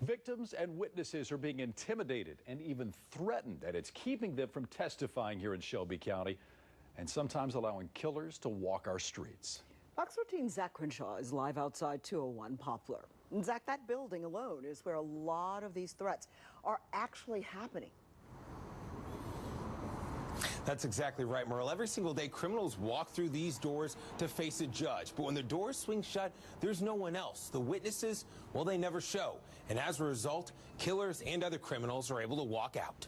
Victims and witnesses are being intimidated and even threatened, and it's keeping them from testifying here in Shelby County and sometimes allowing killers to walk our streets. Fox 13's Zach Crenshaw is live outside 201 Poplar. And Zach, that building alone is where a lot of these threats are actually happening. That's exactly right, Merle. Every single day, criminals walk through these doors to face a judge. But when the doors swing shut, there's no one else. The witnesses, well, they never show. And as a result, killers and other criminals are able to walk out.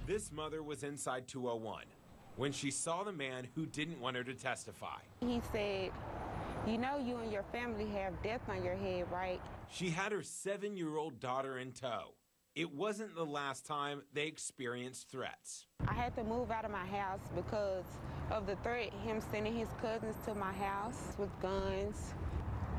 This mother was inside 201 when she saw the man who didn't want her to testify. He said, "You know you and your family have death on your head, right?" She had her 7-year-old daughter in tow. It wasn't the last time they experienced threats. I had to move out of my house because of the threat, him sending his cousins to my house with guns,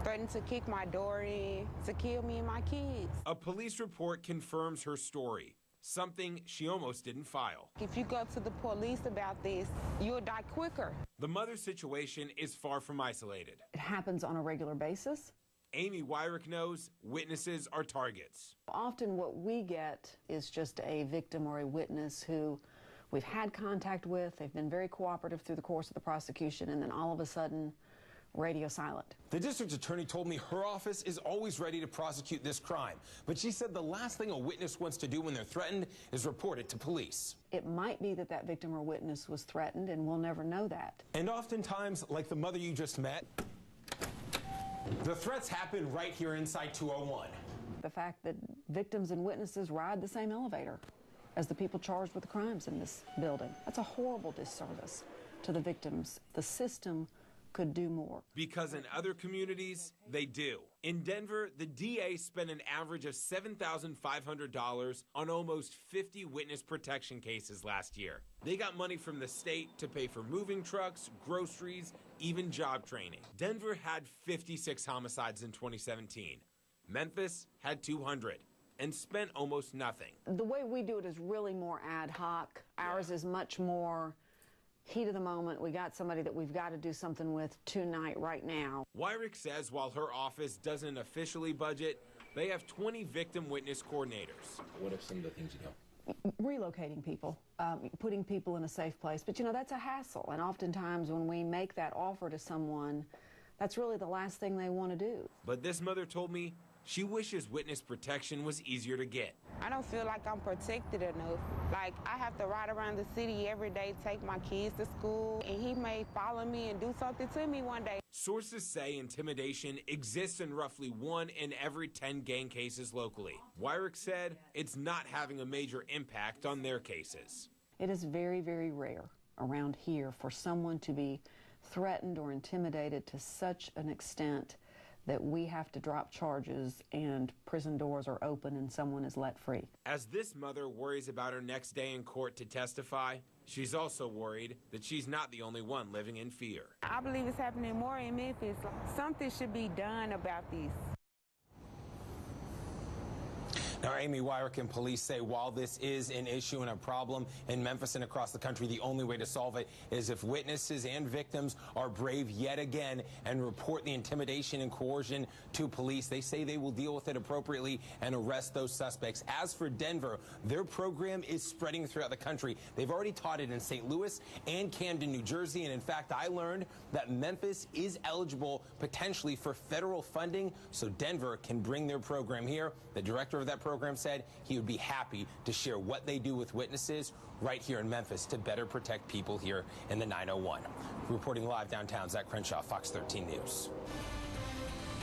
threatening to kick my door in, to kill me and my kids. A police report confirms her story, something she almost didn't file. If you go to the police about this, you'll die quicker. The mother's situation is far from isolated. It happens on a regular basis. Amy Wyrick knows witnesses are targets. Often what we get is just a victim or a witness who we've had contact with, they've been very cooperative through the course of the prosecution, and then all of a sudden, radio silent. The district attorney told me her office is always ready to prosecute this crime, but she said the last thing a witness wants to do when they're threatened is report it to police. It might be that that victim or witness was threatened, and we'll never know that. And oftentimes, like the mother you just met, the threats happen right here inside 201. The fact that victims and witnesses ride the same elevator as the people charged with the crimes in this building, that's a horrible disservice to the victims. The system could do more. Because in other communities, they do. In Denver, the DA spent an average of $7,500 on almost 50 witness protection cases last year. They got money from the state to pay for moving trucks, groceries, even job training. Denver had 56 homicides in 2017. Memphis had 200 and spent almost nothing. The way we do it is really more ad hoc. Ours is much more heat of the moment. We got somebody that we've got to do something with tonight, right now. Wyrick says while her office doesn't officially budget, they have 20 victim witness coordinators. What are some of the things you do? Relocating people, putting people in a safe place. But, you know, that's a hassle. And oftentimes when we make that offer to someone, that's really the last thing they want to do. But this mother told me she wishes witness protection was easier to get. I don't feel like I'm protected enough. Like, I have to ride around the city every day, take my kids to school, and he may follow me and do something to me one day. Sources say intimidation exists in roughly 1 in every 10 gang cases locally. Wyrick said it's not having a major impact on their cases. It is very, very rare around here for someone to be threatened or intimidated to such an extent that we have to drop charges and prison doors are open and someone is let free. As this mother worries about her next day in court to testify, she's also worried that she's not the only one living in fear. I believe it's happening more in Memphis. Something should be done about this. Now, Amy Wyrick and police say while this is an issue and a problem in Memphis and across the country, the only way to solve it is if witnesses and victims are brave yet again and report the intimidation and coercion to police. They say they will deal with it appropriately and arrest those suspects. As for Denver, their program is spreading throughout the country. They've already taught it in St. Louis and Camden, New Jersey. And in fact, I learned that Memphis is eligible potentially for federal funding so Denver can bring their program here. The director of that program said he would be happy to share what they do with witnesses right here in Memphis to better protect people here in the 901. Reporting live downtown, Zach Crenshaw, Fox 13 News.